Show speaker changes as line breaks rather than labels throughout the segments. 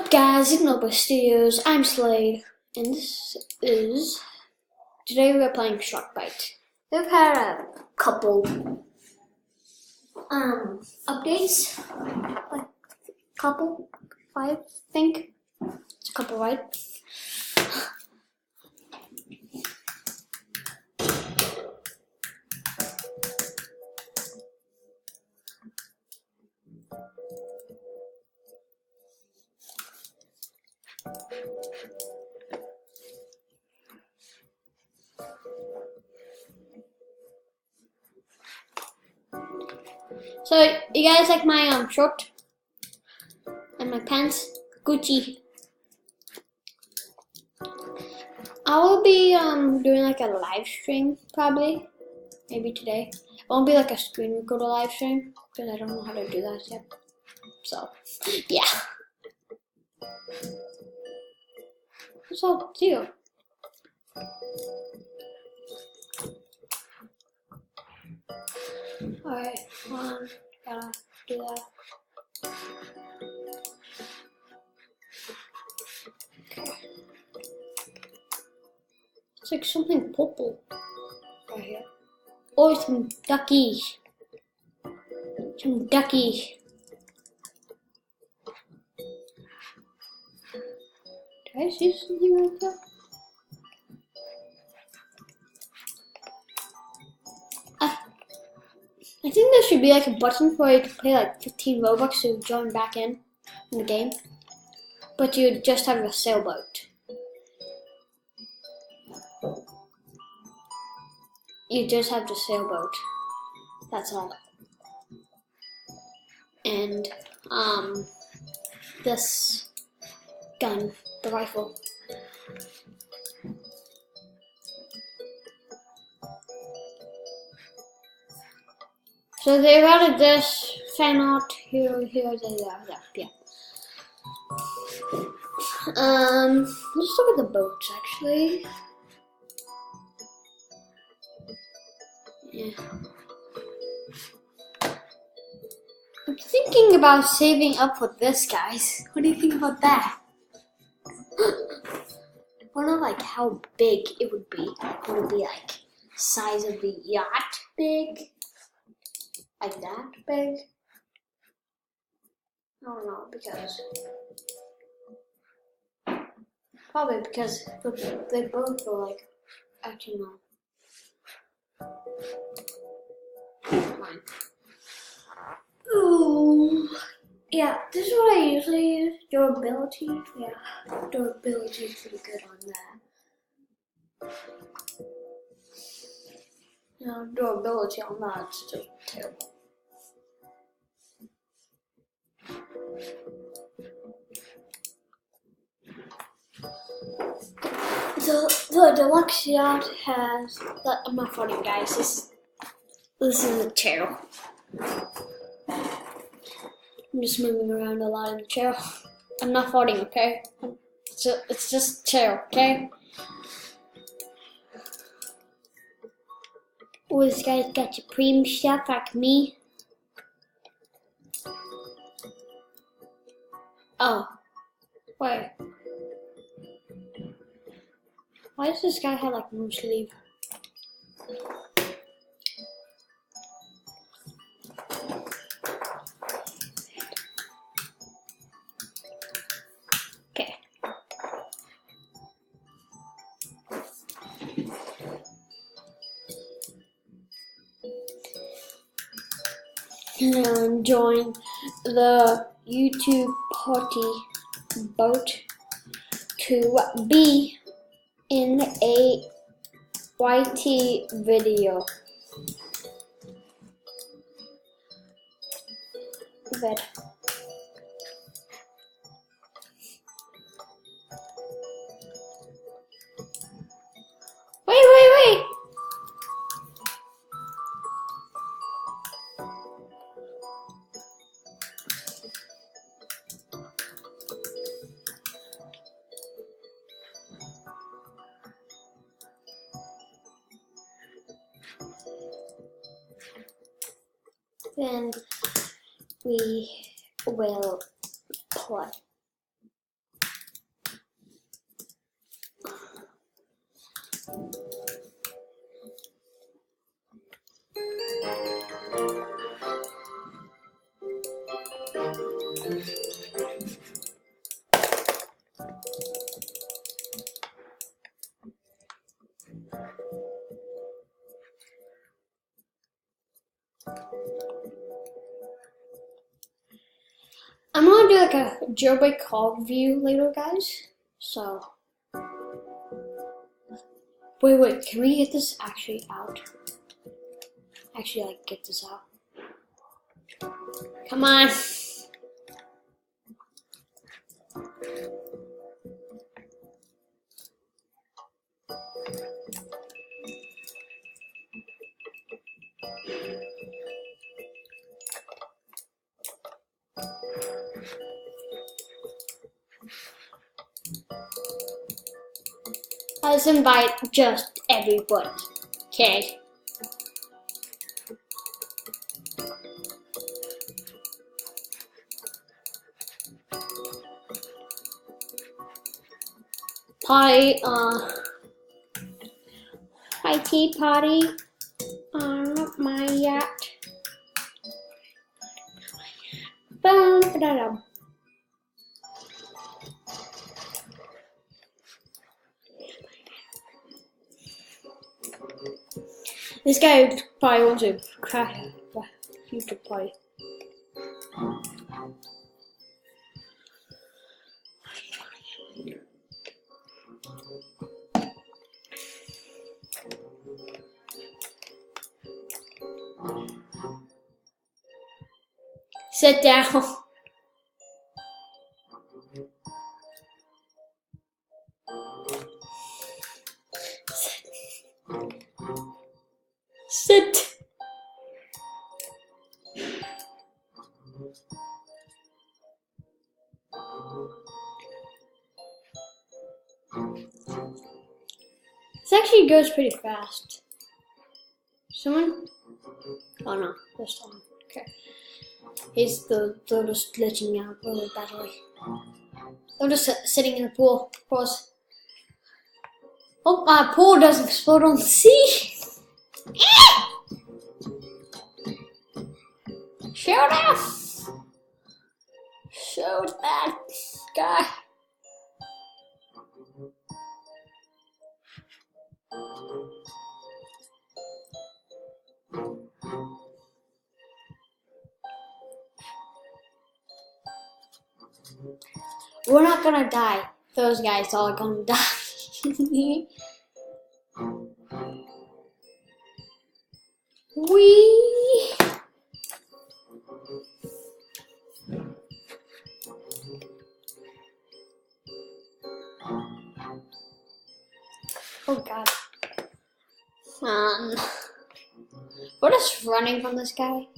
up, guys? It's Roblox Studios. I'm Slade, and this is today we're playing Shark Bite. We've had a couple updates, like couple, 5, I think. It's a couple, right? So you guys like my shirt and my pants? Gucci. I will be doing like a live stream probably, maybe today. It won't be like a screen recorder live stream because I don't know how to do that yet. So yeah. So see you. Alright, gotta do that. Okay. It's like something purple right here. Oh, some duckies. Some duckies. Did I see something like that? I think there should be like a button where you can pay like 15 Robux to join back in the game. But you just have a sailboat. You just have the sailboat. That's all. And this gun, the rifle. So they added this fan art here, yeah. Let's look at the boats actually. Yeah. I'm thinking about saving up for this, guys. What do you think about that? I wonder like how big it would be. Would it be like size of the yacht big? Like that big? I don't know, because probably because they both were like, actually no. Fine. Ooh, yeah, this is what I usually use. Durability, yeah, durability is pretty good on that. You know, durability on that is just terrible. The deluxe yacht has. I'm not funny, guys. This is a chair. I'm just moving around a lot in the chair. I'm not farting, okay? It's just a chair, okay? Oh, this guy's got your premium stuff like me. Oh. Wait. Why does this guy have like no sleeve? Okay. And join the YouTube party boat to be in a YT video. Vid. Wait! Then we will play. I'm gonna do like a jailbreak call review later, guys. So, wait, can we get this actually out? Actually, like, get this out. Come on. Let's invite just everybody, okay? Party, hi tea party on my yacht. Boom, ba-da-dum. This guy probably wants to crash a future party. Sit down. Sit. This actually goes pretty fast. Someone? Oh no, this one. Okay. They're just glitching out really badly. They're just sitting in the pool. Pause. Oh, my pool doesn't explode on the sea. Shoot him! Shoot that guy. We're not gonna die. Those guys are gonna die. Wee. Oh god. We're just running from this guy.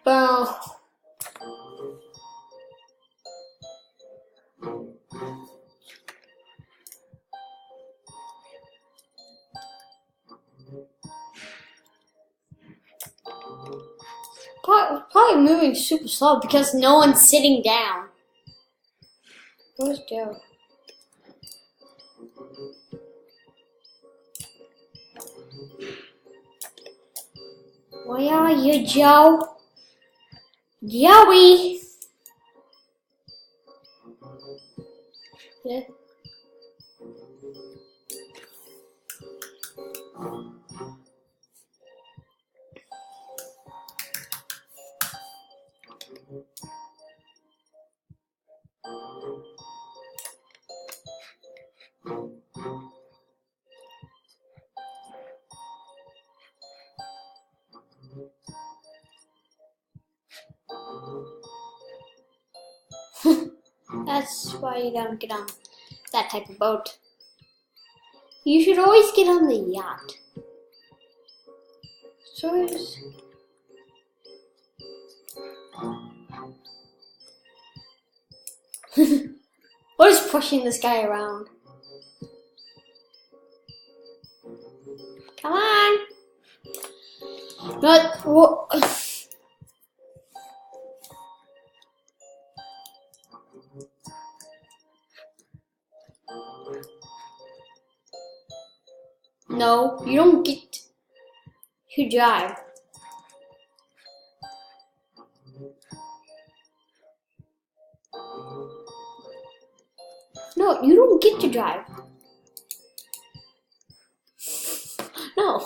Boom. Probably moving super slow because no one's sitting down. Where's Joe? Where are you, Joe? Joey! Yeah. That's why you don't get on that type of boat. You should always get on the yacht. So we're just pushing this guy around. Come on! Not what? No, you don't get to drive. No, you don't get to drive. No.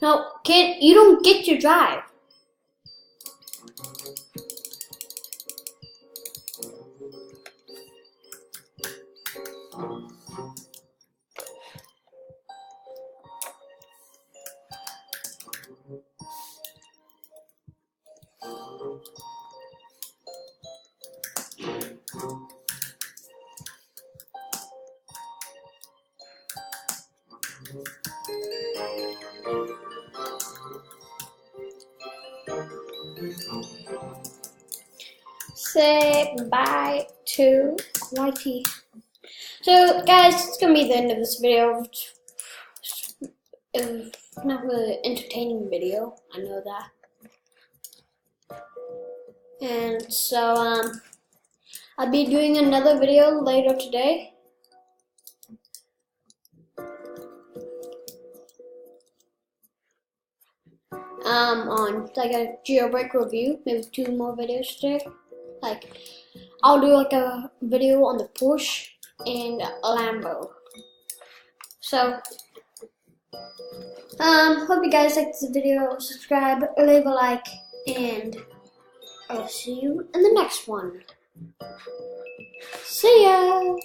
No, kid, you don't get to drive. Say bye to YT. So guys, it's gonna be the end of this video. It's not really an entertaining video, I know that. And so I'll be doing another video later today. On like a jailbreak review, maybe 2 more videos today. Like, I'll do like a video on the Porsche and Lambo. So, hope you guys liked this video. Subscribe, leave a like, and I'll see you in the next one. See ya!